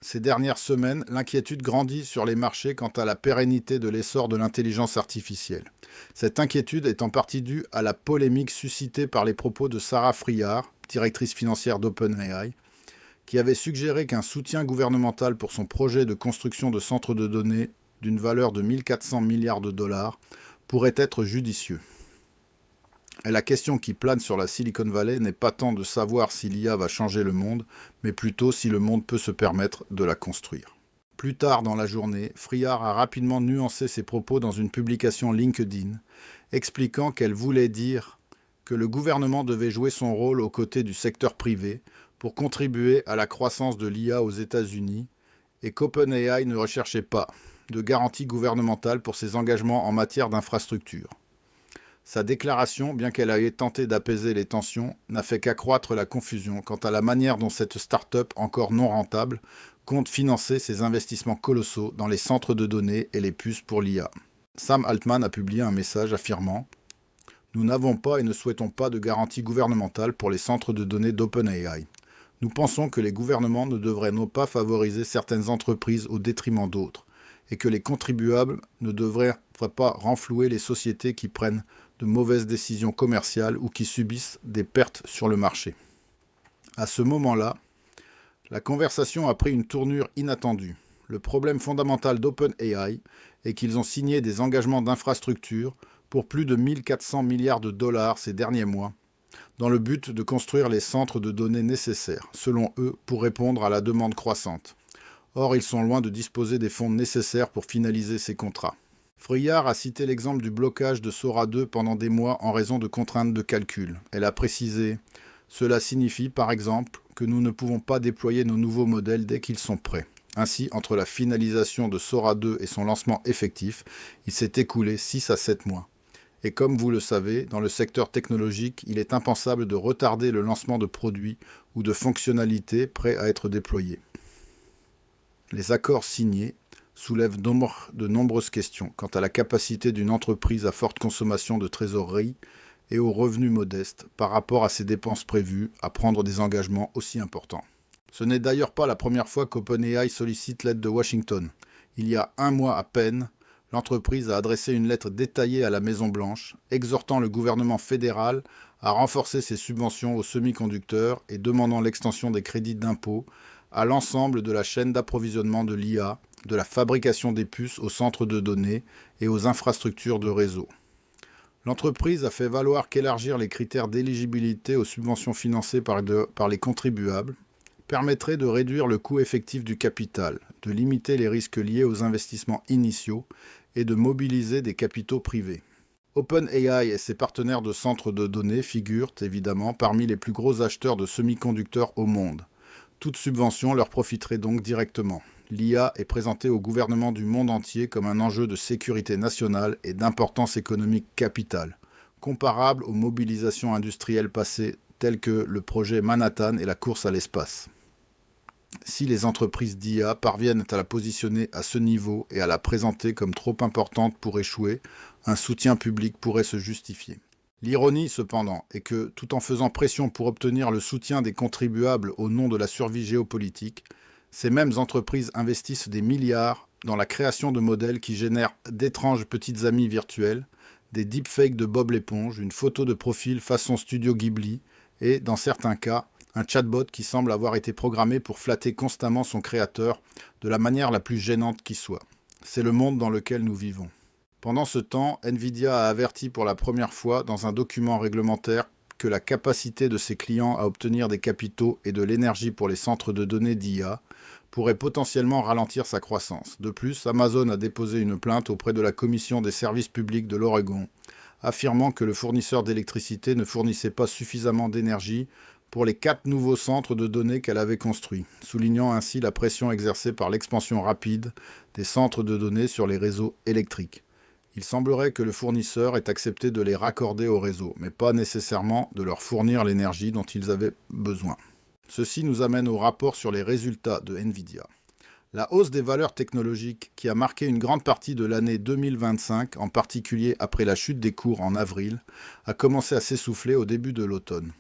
Ces dernières semaines, l'inquiétude grandit sur les marchés quant à la pérennité de l'essor de l'intelligence artificielle. Cette inquiétude est en partie due à la polémique suscitée par les propos de Sarah Friar, directrice financière d'OpenAI, qui avait suggéré qu'un soutien gouvernemental pour son projet de construction de centres de données d'une valeur de 1400 milliards de dollars pourrait être judicieux. Et la question qui plane sur la Silicon Valley n'est pas tant de savoir si l'IA va changer le monde, mais plutôt si le monde peut se permettre de la construire. Plus tard dans la journée, Friar a rapidement nuancé ses propos dans une publication LinkedIn, expliquant qu'elle voulait dire que le gouvernement devait jouer son rôle aux côtés du secteur privé pour contribuer à la croissance de l'IA aux États-Unis et qu'OpenAI ne recherchait pas de garantie gouvernementale pour ses engagements en matière d'infrastructure. Sa déclaration, bien qu'elle ait tenté d'apaiser les tensions, n'a fait qu'accroître la confusion quant à la manière dont cette start-up encore non rentable compte financer ses investissements colossaux dans les centres de données et les puces pour l'IA. Sam Altman a publié un message affirmant « Nous n'avons pas et ne souhaitons pas de garantie gouvernementale pour les centres de données d'OpenAI. Nous pensons que les gouvernements ne devraient pas favoriser certaines entreprises au détriment d'autres, et que les contribuables ne devraient pas renflouer les sociétés qui prennent de mauvaises décisions commerciales ou qui subissent des pertes sur le marché. » À ce moment-là, la conversation a pris une tournure inattendue. Le problème fondamental d'OpenAI est qu'ils ont signé des engagements d'infrastructure pour plus de 1400 milliards de dollars ces derniers mois, dans le but de construire les centres de données nécessaires, selon eux, pour répondre à la demande croissante. Or, ils sont loin de disposer des fonds nécessaires pour finaliser ces contrats. Friar a cité l'exemple du blocage de Sora 2 pendant des mois en raison de contraintes de calcul. Elle a précisé « Cela signifie, par exemple, que nous ne pouvons pas déployer nos nouveaux modèles dès qu'ils sont prêts. » Ainsi, entre la finalisation de Sora 2 et son lancement effectif, il s'est écoulé 6 à 7 mois. Et comme vous le savez, dans le secteur technologique, il est impensable de retarder le lancement de produits ou de fonctionnalités prêts à être déployés. Les accords signés soulèvent de nombreuses questions quant à la capacité d'une entreprise à forte consommation de trésorerie et aux revenus modestes par rapport à ses dépenses prévues à prendre des engagements aussi importants. Ce n'est d'ailleurs pas la première fois qu'OpenAI sollicite l'aide de Washington. Il y a un mois à peine, l'entreprise a adressé une lettre détaillée à la Maison-Blanche, exhortant le gouvernement fédéral à renforcer ses subventions aux semi-conducteurs et demandant l'extension des crédits d'impôt à l'ensemble de la chaîne d'approvisionnement de l'IA, de la fabrication des puces aux centres de données et aux infrastructures de réseau. L'entreprise a fait valoir qu'élargir les critères d'éligibilité aux subventions financées par les contribuables permettrait de réduire le coût effectif du capital, de limiter les risques liés aux investissements initiaux et de mobiliser des capitaux privés. OpenAI et ses partenaires de centres de données figurent évidemment parmi les plus gros acheteurs de semi-conducteurs au monde. Toute subvention leur profiterait donc directement. L'IA est présentée au gouvernement du monde entier comme un enjeu de sécurité nationale et d'importance économique capitale, comparable aux mobilisations industrielles passées telles que le projet Manhattan et la course à l'espace. Si les entreprises d'IA parviennent à la positionner à ce niveau et à la présenter comme trop importante pour échouer, un soutien public pourrait se justifier. L'ironie, cependant, est que, tout en faisant pression pour obtenir le soutien des contribuables au nom de la survie géopolitique, ces mêmes entreprises investissent des milliards dans la création de modèles qui génèrent d'étranges petites amies virtuelles, des deepfakes de Bob l'éponge, une photo de profil façon Studio Ghibli et, dans certains cas, un chatbot qui semble avoir été programmé pour flatter constamment son créateur de la manière la plus gênante qui soit. C'est le monde dans lequel nous vivons. Pendant ce temps, Nvidia a averti pour la première fois dans un document réglementaire que la capacité de ses clients à obtenir des capitaux et de l'énergie pour les centres de données d'IA pourrait potentiellement ralentir sa croissance. De plus, Amazon a déposé une plainte auprès de la Commission des services publics de l'Oregon, affirmant que le fournisseur d'électricité ne fournissait pas suffisamment d'énergie pour les 4 nouveaux centres de données qu'elle avait construits, soulignant ainsi la pression exercée par l'expansion rapide des centres de données sur les réseaux électriques. Il semblerait que le fournisseur ait accepté de les raccorder au réseau, mais pas nécessairement de leur fournir l'énergie dont ils avaient besoin. Ceci nous amène au rapport sur les résultats de Nvidia. La hausse des valeurs technologiques, qui a marqué une grande partie de l'année 2025, en particulier après la chute des cours en avril, a commencé à s'essouffler au début de l'automne.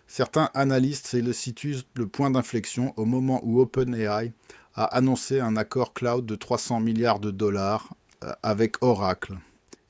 Certains analystes situent le point d'inflexion au moment où OpenAI a annoncé un accord cloud de 300 milliards de dollars avec Oracle,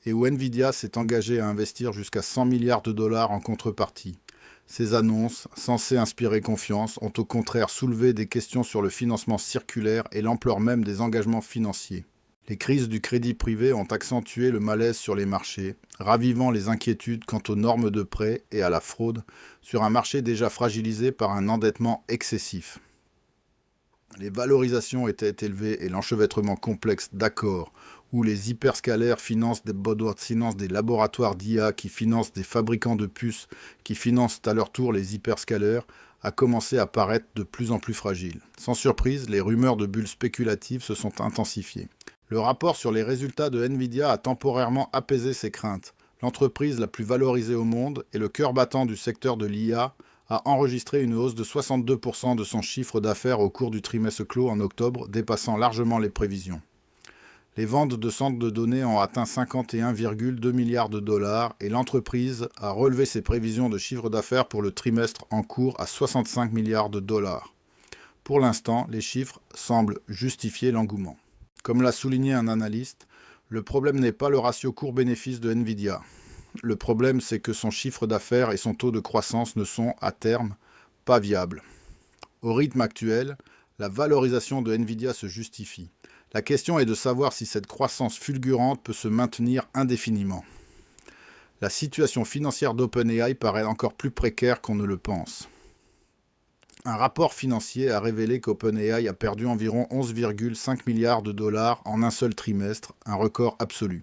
et où Nvidia s'est engagé à investir jusqu'à 100 milliards de dollars en contrepartie. Ces annonces, censées inspirer confiance, ont au contraire soulevé des questions sur le financement circulaire et l'ampleur même des engagements financiers. Les crises du crédit privé ont accentué le malaise sur les marchés, ravivant les inquiétudes quant aux normes de prêt et à la fraude sur un marché déjà fragilisé par un endettement excessif. Les valorisations étaient élevées et l'enchevêtrement complexe d'accords où les hyperscalaires financent des laboratoires d'IA qui financent des fabricants de puces qui financent à leur tour les hyperscalaires a commencé à paraître de plus en plus fragile. Sans surprise, les rumeurs de bulles spéculatives se sont intensifiées. Le rapport sur les résultats de Nvidia a temporairement apaisé ces craintes. L'entreprise la plus valorisée au monde et le cœur battant du secteur de l'IA a enregistré une hausse de 62% de son chiffre d'affaires au cours du trimestre clos en octobre, dépassant largement les prévisions. Les ventes de centres de données ont atteint 51,2 milliards de dollars et l'entreprise a relevé ses prévisions de chiffre d'affaires pour le trimestre en cours à 65 milliards de dollars. Pour l'instant, les chiffres semblent justifier l'engouement. Comme l'a souligné un analyste, le problème n'est pas le ratio cours-bénéfice de Nvidia. Le problème, c'est que son chiffre d'affaires et son taux de croissance ne sont, à terme, pas viables. Au rythme actuel, la valorisation de Nvidia se justifie. La question est de savoir si cette croissance fulgurante peut se maintenir indéfiniment. La situation financière d'OpenAI paraît encore plus précaire qu'on ne le pense. Un rapport financier a révélé qu'OpenAI a perdu environ 11,5 milliards de dollars en un seul trimestre, un record absolu.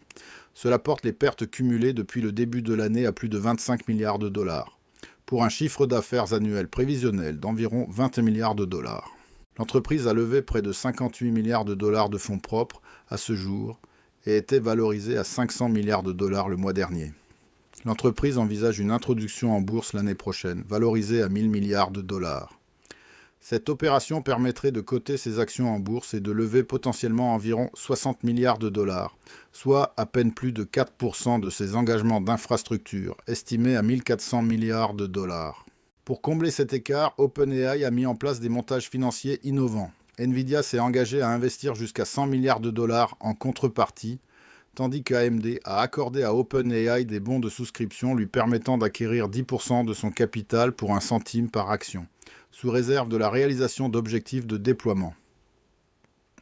Cela porte les pertes cumulées depuis le début de l'année à plus de 25 milliards de dollars, pour un chiffre d'affaires annuel prévisionnel d'environ 20 milliards de dollars. L'entreprise a levé près de 58 milliards de dollars de fonds propres à ce jour et était valorisée à 500 milliards de dollars le mois dernier. L'entreprise envisage une introduction en bourse l'année prochaine, valorisée à 1000 milliards de dollars. Cette opération permettrait de coter ses actions en bourse et de lever potentiellement environ 60 milliards de dollars, soit à peine plus de 4% de ses engagements d'infrastructure, estimés à 1400 milliards de dollars. Pour combler cet écart, OpenAI a mis en place des montages financiers innovants. Nvidia s'est engagé à investir jusqu'à 100 milliards de dollars en contrepartie, tandis qu'AMD a accordé à OpenAI des bons de souscription lui permettant d'acquérir 10% de son capital pour 1 centime par action, sous réserve de la réalisation d'objectifs de déploiement.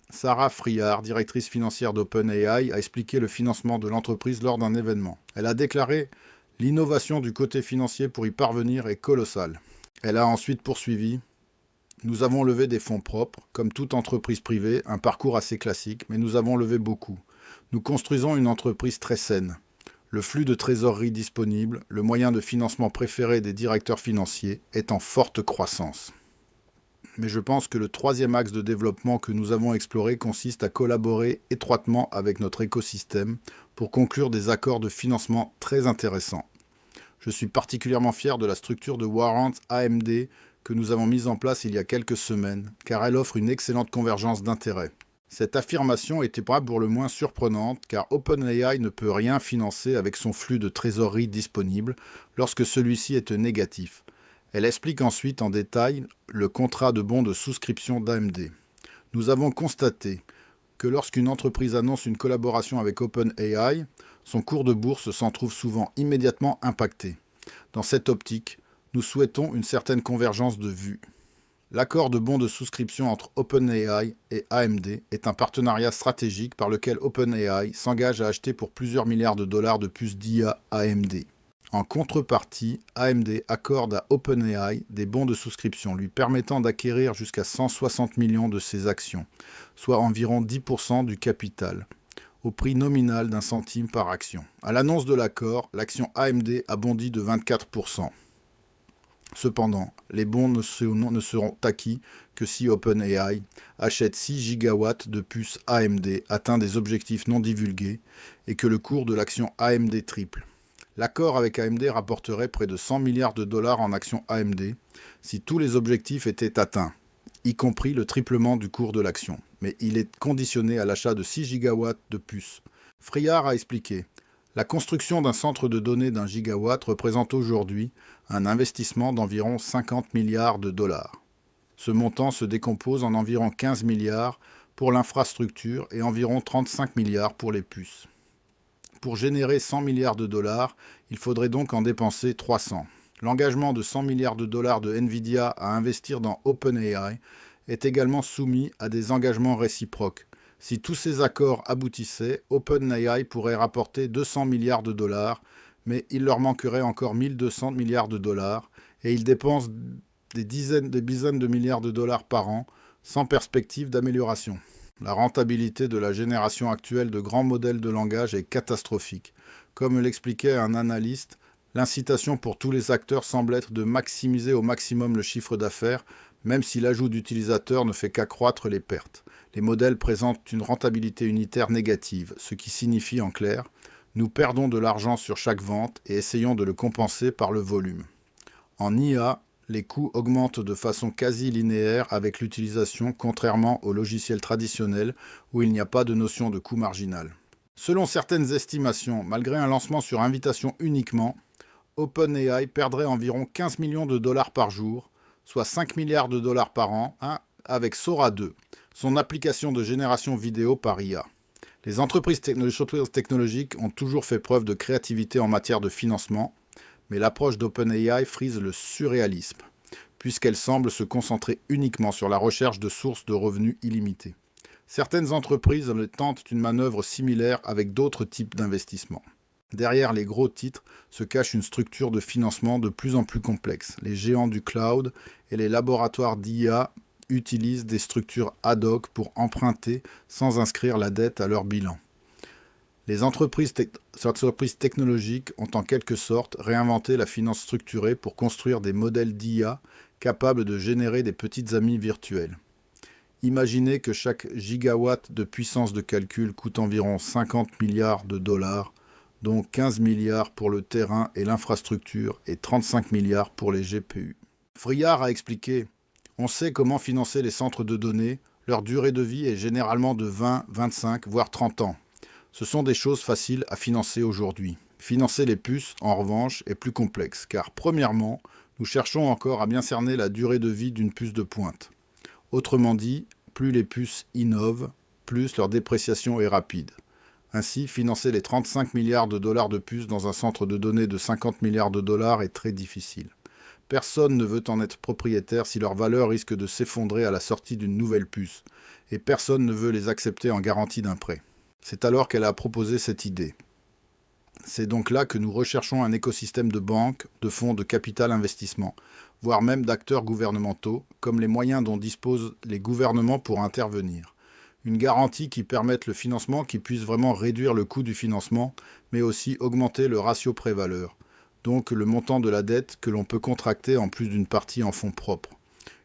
Sarah Friard, directrice financière d'OpenAI, a expliqué le financement de l'entreprise lors d'un événement. Elle a déclaré « L'innovation du côté financier pour y parvenir est colossale ». Elle a ensuite poursuivi « Nous avons levé des fonds propres, comme toute entreprise privée, un parcours assez classique, mais nous avons levé beaucoup. Nous construisons une entreprise très saine. Le flux de trésorerie disponible, le moyen de financement préféré des directeurs financiers, est en forte croissance. Mais je pense que le troisième axe de développement que nous avons exploré consiste à collaborer étroitement avec notre écosystème pour conclure des accords de financement très intéressants. Je suis particulièrement fier de la structure de warrants AMD que nous avons mise en place il y a quelques semaines, car elle offre une excellente convergence d'intérêts. Cette affirmation était pas pour le moins surprenante, car OpenAI ne peut rien financer avec son flux de trésorerie disponible lorsque celui-ci est négatif. Elle explique ensuite en détail le contrat de bons de souscription d'AMD. Nous avons constaté que lorsqu'une entreprise annonce une collaboration avec OpenAI, son cours de bourse s'en trouve souvent immédiatement impacté. Dans cette optique, nous souhaitons une certaine convergence de vues. L'accord de bons de souscription entre OpenAI et AMD est un partenariat stratégique par lequel OpenAI s'engage à acheter pour plusieurs milliards de dollars de puces d'IA AMD. En contrepartie, AMD accorde à OpenAI des bons de souscription lui permettant d'acquérir jusqu'à 160 millions de ses actions, soit environ 10% du capital, au prix nominal d'1 centime par action. À l'annonce de l'accord, l'action AMD a bondi de 24%. Cependant, les bons ne seront acquis que si OpenAI achète 6 gigawatts de puces AMD, atteint des objectifs non divulgués, et que le cours de l'action AMD triple. L'accord avec AMD rapporterait près de 100 milliards de dollars en actions AMD si tous les objectifs étaient atteints, y compris le triplement du cours de l'action. Mais il est conditionné à l'achat de 6 gigawatts de puces. Friard a expliqué « La construction d'un centre de données d'1 gigawatt représente aujourd'hui un investissement d'environ 50 milliards de dollars. Ce montant se décompose en environ 15 milliards pour l'infrastructure et environ 35 milliards pour les puces. Pour générer 100 milliards de dollars, il faudrait donc en dépenser 300. L'engagement de 100 milliards de dollars de Nvidia à investir dans OpenAI est également soumis à des engagements réciproques. Si tous ces accords aboutissaient, OpenAI pourrait rapporter 200 milliards de dollars, mais il leur manquerait encore 1200 milliards de dollars, et ils dépensent des dizaines de milliards de dollars par an, sans perspective d'amélioration. La rentabilité de la génération actuelle de grands modèles de langage est catastrophique. Comme l'expliquait un analyste, l'incitation pour tous les acteurs semble être de maximiser au maximum le chiffre d'affaires, même si l'ajout d'utilisateurs ne fait qu'accroître les pertes. Les modèles présentent une rentabilité unitaire négative, ce qui signifie en clair « nous perdons de l'argent sur chaque vente et essayons de le compenser par le volume ». En IA, les coûts augmentent de façon quasi linéaire avec l'utilisation, contrairement aux logiciels traditionnels où il n'y a pas de notion de coût marginal. Selon certaines estimations, malgré un lancement sur invitation uniquement, OpenAI perdrait environ 15 millions de dollars par jour, soit 5 milliards de dollars par an, avec Sora 2, son application de génération vidéo par IA. Les entreprises technologiques ont toujours fait preuve de créativité en matière de financement, mais l'approche d'OpenAI frise le surréalisme, puisqu'elle semble se concentrer uniquement sur la recherche de sources de revenus illimités. Certaines entreprises tentent une manœuvre similaire avec d'autres types d'investissements. Derrière les gros titres se cache une structure de financement de plus en plus complexe. Les géants du cloud et les laboratoires d'IA utilisent des structures ad hoc pour emprunter sans inscrire la dette à leur bilan. Les entreprises technologiques ont en quelque sorte réinventé la finance structurée pour construire des modèles d'IA capables de générer des petites amies virtuelles. Imaginez que chaque gigawatt de puissance de calcul coûte environ 50 milliards de dollars, dont 15 milliards pour le terrain et l'infrastructure et 35 milliards pour les GPU. Friard a expliqué « On sait comment financer les centres de données, leur durée de vie est généralement de 20, 25, voire 30 ans. Ce sont des choses faciles à financer aujourd'hui. Financer les puces, en revanche, est plus complexe, car premièrement, nous cherchons encore à bien cerner la durée de vie d'une puce de pointe. Autrement dit, plus les puces innovent, plus leur dépréciation est rapide. Ainsi, financer les 35 milliards de dollars de puces dans un centre de données de 50 milliards de dollars est très difficile. Personne ne veut en être propriétaire si leur valeur risque de s'effondrer à la sortie d'une nouvelle puce, et personne ne veut les accepter en garantie d'un prêt. C'est alors qu'elle a proposé cette idée. C'est donc là que nous recherchons un écosystème de banques, de fonds de capital investissement, voire même d'acteurs gouvernementaux, comme les moyens dont disposent les gouvernements pour intervenir. Une garantie qui permette le financement qui puisse vraiment réduire le coût du financement, mais aussi augmenter le ratio prêt-valeur, donc le montant de la dette que l'on peut contracter en plus d'une partie en fonds propres.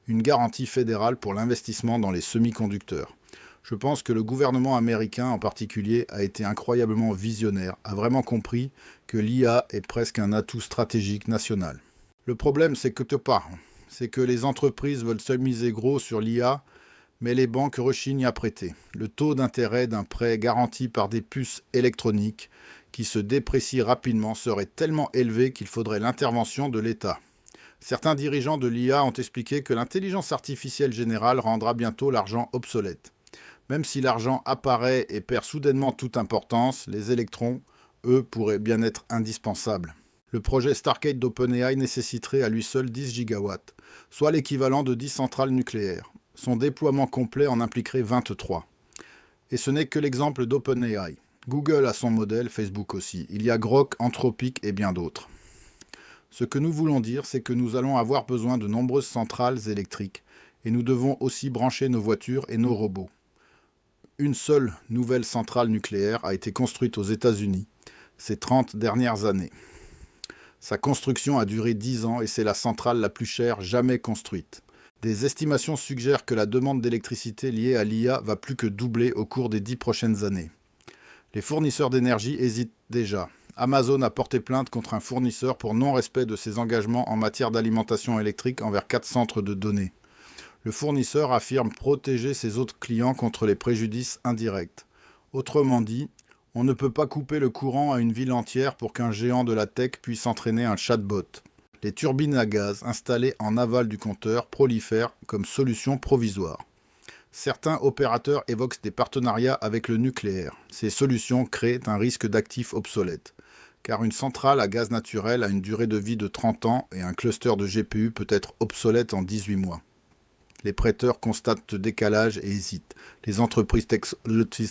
Une garantie fédérale pour l'investissement dans les semi-conducteurs. Je pense que le gouvernement américain en particulier a été incroyablement visionnaire, a vraiment compris que l'IA est presque un atout stratégique national. Le problème, c'est que les entreprises veulent se miser gros sur l'IA, mais les banques rechignent à prêter. Le taux d'intérêt d'un prêt garanti par des puces électroniques qui se déprécient rapidement serait tellement élevé qu'il faudrait l'intervention de l'État. Certains dirigeants de l'IA ont expliqué que l'intelligence artificielle générale rendra bientôt l'argent obsolète. Même si l'argent apparaît et perd soudainement toute importance, les électrons, eux, pourraient bien être indispensables. Le projet Stargate d'OpenAI nécessiterait à lui seul 10 gigawatts, soit l'équivalent de 10 centrales nucléaires. Son déploiement complet en impliquerait 23. Et ce n'est que l'exemple d'OpenAI. Google a son modèle, Facebook aussi. Il y a Grok, Anthropic et bien d'autres. Ce que nous voulons dire, c'est que nous allons avoir besoin de nombreuses centrales électriques, et nous devons aussi brancher nos voitures et nos robots. Une seule nouvelle centrale nucléaire a été construite aux États-Unis ces 30 dernières années. Sa construction a duré 10 ans et c'est la centrale la plus chère jamais construite. Des estimations suggèrent que la demande d'électricité liée à l'IA va plus que doubler au cours des 10 prochaines années. Les fournisseurs d'énergie hésitent déjà. Amazon a porté plainte contre un fournisseur pour non-respect de ses engagements en matière d'alimentation électrique envers 4 centres de données. Le fournisseur affirme protéger ses autres clients contre les préjudices indirects. Autrement dit, on ne peut pas couper le courant à une ville entière pour qu'un géant de la tech puisse entraîner un chatbot. les turbines à gaz installées en aval du compteur prolifèrent comme solution provisoire. Certains opérateurs évoquent des partenariats avec le nucléaire. Ces solutions créent un risque d'actifs obsolètes, car une centrale à gaz naturel a une durée de vie de 30 ans et un cluster de GPU peut être obsolète en 18 mois. Les prêteurs constatent ce décalage et hésitent. Les entreprises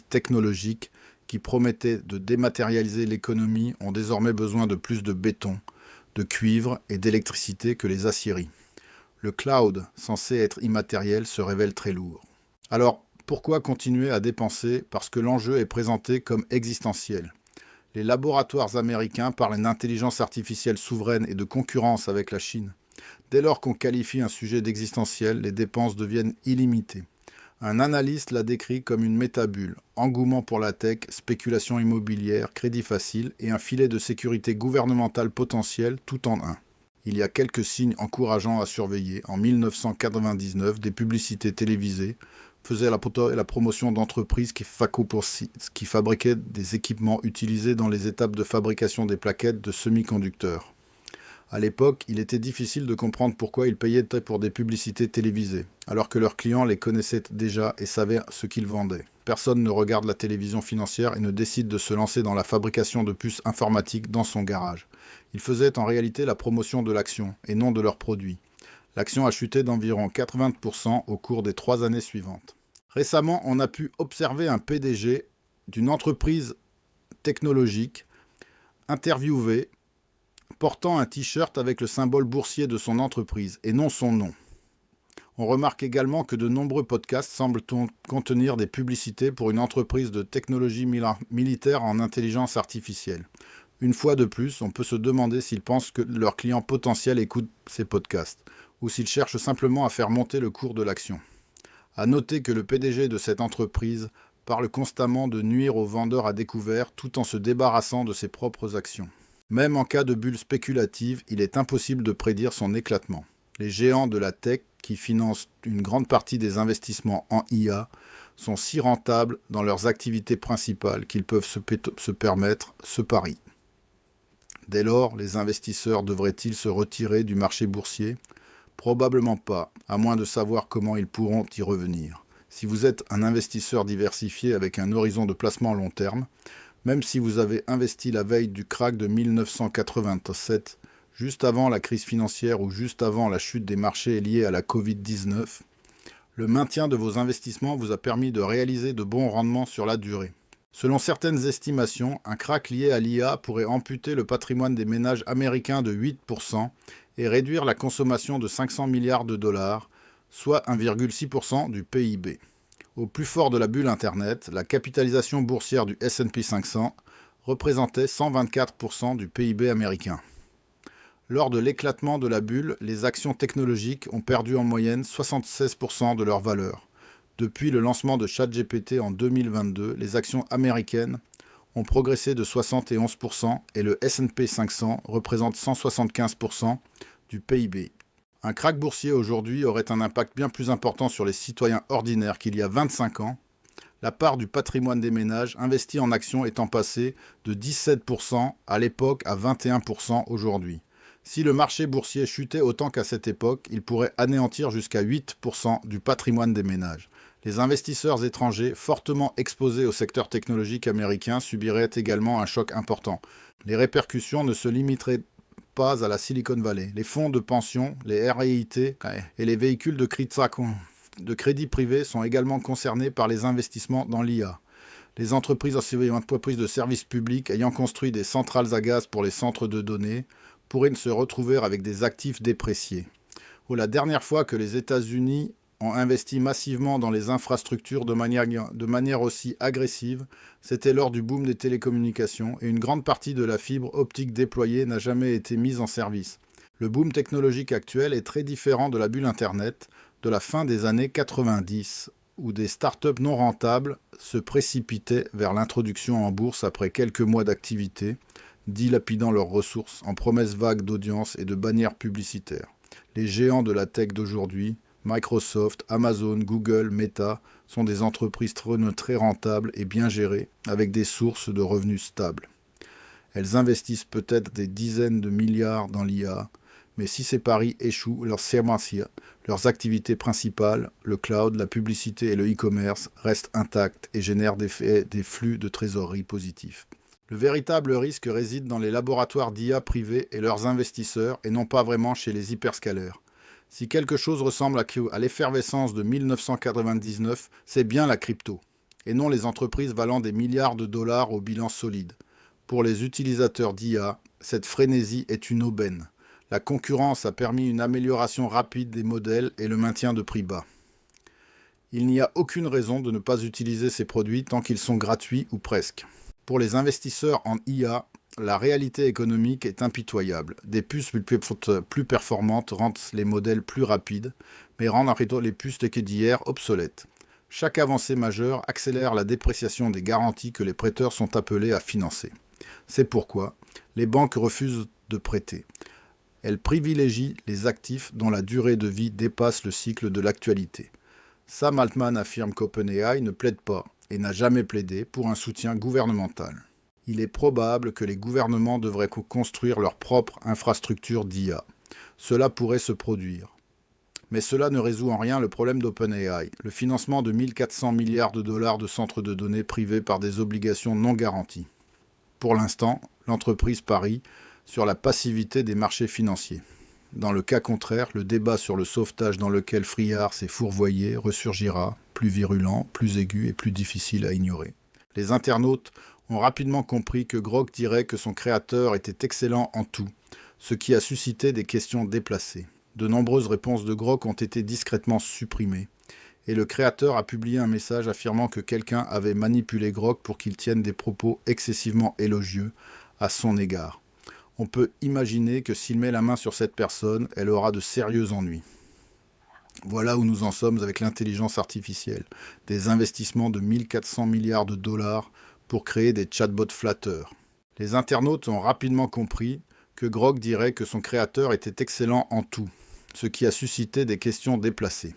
technologiques qui promettaient de dématérialiser l'économie ont désormais besoin de plus de béton, de cuivre et d'électricité que les aciéries. Le cloud, censé être immatériel, se révèle très lourd. Alors, pourquoi continuer à dépenser? Parce que l'enjeu est présenté comme existentiel. Les laboratoires américains parlent d'intelligence artificielle souveraine et de concurrence avec la Chine. Dès lors qu'on qualifie un sujet d'existentiel, les dépenses deviennent illimitées. Un analyste l'a décrit comme une métabulle, engouement pour la tech, spéculation immobilière, crédit facile et un filet de sécurité gouvernementale potentiel tout en un. Il y a quelques signes encourageants à surveiller. En 1999, des publicités télévisées faisaient la promotion d'entreprises qui fabriquaient des équipements utilisés dans les étapes de fabrication des plaquettes de semi-conducteurs. À l'époque, il était difficile de comprendre pourquoi ils payaient pour des publicités télévisées, alors que leurs clients les connaissaient déjà et savaient ce qu'ils vendaient. Personne ne regarde la télévision financière et ne décide de se lancer dans la fabrication de puces informatiques dans son garage. Ils faisaient en réalité la promotion de l'action et non de leurs produits. L'action a chuté d'environ 80% au cours des 3 années suivantes. Récemment, on a pu observer un PDG d'une entreprise technologique interviewé portant un t-shirt avec le symbole boursier de son entreprise et non son nom. On remarque également que de nombreux podcasts semblent contenir des publicités pour une entreprise de technologie militaire en intelligence artificielle. Une fois de plus, on peut se demander s'ils pensent que leurs clients potentiels écoutent ces podcasts, ou s'ils cherchent simplement à faire monter le cours de l'action. À noter que le PDG de cette entreprise parle constamment de nuire aux vendeurs à découvert tout en se débarrassant de ses propres actions. Même en cas de bulle spéculative, il est impossible de prédire son éclatement. Les géants de la tech, qui financent une grande partie des investissements en IA, sont si rentables dans leurs activités principales qu'ils peuvent se permettre ce pari. Dès lors, les investisseurs devraient-ils se retirer du marché boursier? Probablement pas, à moins de savoir comment ils pourront y revenir. Si vous êtes un investisseur diversifié avec un horizon de placement long terme, même si vous avez investi la veille du krach de 1987, juste avant la crise financière ou juste avant la chute des marchés liée à la Covid-19, le maintien de vos investissements vous a permis de réaliser de bons rendements sur la durée. Selon certaines estimations, un krach lié à l'IA pourrait amputer le patrimoine des ménages américains de 8% et réduire la consommation de 500 milliards de dollars, soit 1,6% du PIB. Au plus fort de la bulle Internet, la capitalisation boursière du S&P 500 représentait 124% du PIB américain. Lors de l'éclatement de la bulle, les actions technologiques ont perdu en moyenne 76% de leur valeur. Depuis le lancement de ChatGPT en 2022, les actions américaines ont progressé de 71% et le S&P 500 représente 175% du PIB. Un krach boursier aujourd'hui aurait un impact bien plus important sur les citoyens ordinaires qu'il y a 25 ans, la part du patrimoine des ménages investis en actions étant passée de 17% à l'époque à 21% aujourd'hui. Si le marché boursier chutait autant qu'à cette époque, il pourrait anéantir jusqu'à 8% du patrimoine des ménages. Les investisseurs étrangers fortement exposés au secteur technologique américain subiraient également un choc important. Les répercussions ne se limiteraient pas à la Silicon Valley. Les fonds de pension, les REIT et les véhicules de crédit privé sont également concernés par les investissements dans l'IA. Les entreprises de services publics ayant construit des centrales à gaz pour les centres de données pourraient se retrouver avec des actifs dépréciés. La dernière fois que les États-Unis ont investi massivement dans les infrastructures de manière aussi agressive, c'était lors du boom des télécommunications et une grande partie de la fibre optique déployée n'a jamais été mise en service. Le boom technologique actuel est très différent de la bulle Internet de la fin des années 90, où des startups non rentables se précipitaient vers l'introduction en bourse après quelques mois d'activité, dilapidant leurs ressources en promesses vagues d'audience et de bannières publicitaires. Les géants de la tech d'aujourd'hui, Microsoft, Amazon, Google, Meta, sont des entreprises très rentables et bien gérées, avec des sources de revenus stables. Elles investissent peut-être des dizaines de milliards dans l'IA, Mais si ces paris échouent, leurs activités principales, le cloud, la publicité et le e-commerce, restent intactes et génèrent des flux de trésorerie positifs. Le véritable risque réside dans les laboratoires d'IA privés et leurs investisseurs, et non pas vraiment chez les hyperscalers. Si quelque chose ressemble à l'effervescence de 1999, c'est bien la crypto, et non les entreprises valant des milliards de dollars au bilan solide. Pour les utilisateurs d'IA, cette frénésie est une aubaine. La concurrence a permis une amélioration rapide des modèles et le maintien de prix bas. Il n'y a aucune raison de ne pas utiliser ces produits tant qu'ils sont gratuits ou presque. Pour les investisseurs en IA, la réalité économique est impitoyable. Des puces plus performantes rendent les modèles plus rapides, mais rendent les puces d'hier obsolètes. Chaque avancée majeure accélère la dépréciation des garanties que les prêteurs sont appelés à financer. C'est pourquoi les banques refusent de prêter. Elles privilégient les actifs dont la durée de vie dépasse le cycle de l'actualité. Sam Altman affirme qu'OpenAI ne plaide pas, et n'a jamais plaidé, pour un soutien gouvernemental. Il est probable que les gouvernements devraient construire leur propre infrastructure d'IA. Cela pourrait se produire. Mais cela ne résout en rien le problème d'OpenAI, le financement de 1400 milliards de dollars de centres de données privés par des obligations non garanties. Pour l'instant, l'entreprise parie sur la passivité des marchés financiers. Dans le cas contraire, le débat sur le sauvetage dans lequel Friard s'est fourvoyé ressurgira, plus virulent, plus aigu et plus difficile à ignorer. Les internautes ont rapidement compris que Grok dirait que son créateur était excellent en tout, ce qui a suscité des questions déplacées. De nombreuses réponses de Grok ont été discrètement supprimées, et le créateur a publié un message affirmant que quelqu'un avait manipulé Grok pour qu'il tienne des propos excessivement élogieux à son égard. On peut imaginer que s'il met la main sur cette personne, elle aura de sérieux ennuis. Voilà où nous en sommes avec l'intelligence artificielle. Des investissements de 1400 milliards de dollars pour créer des chatbots flatteurs. Les internautes ont rapidement compris que Grok dirait que son créateur était excellent en tout, ce qui a suscité des questions déplacées.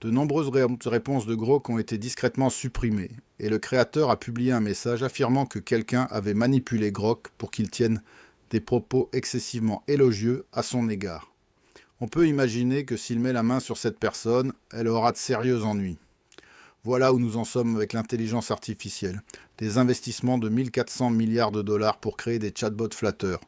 De nombreuses réponses de Grok ont été discrètement supprimées, et le créateur a publié un message affirmant que quelqu'un avait manipulé Grok pour qu'il tienne des propos excessivement élogieux à son égard. On peut imaginer que s'il met la main sur cette personne, elle aura de sérieux ennuis. Voilà où nous en sommes avec l'intelligence artificielle. Des investissements de 1400 milliards de dollars pour créer des chatbots flatteurs.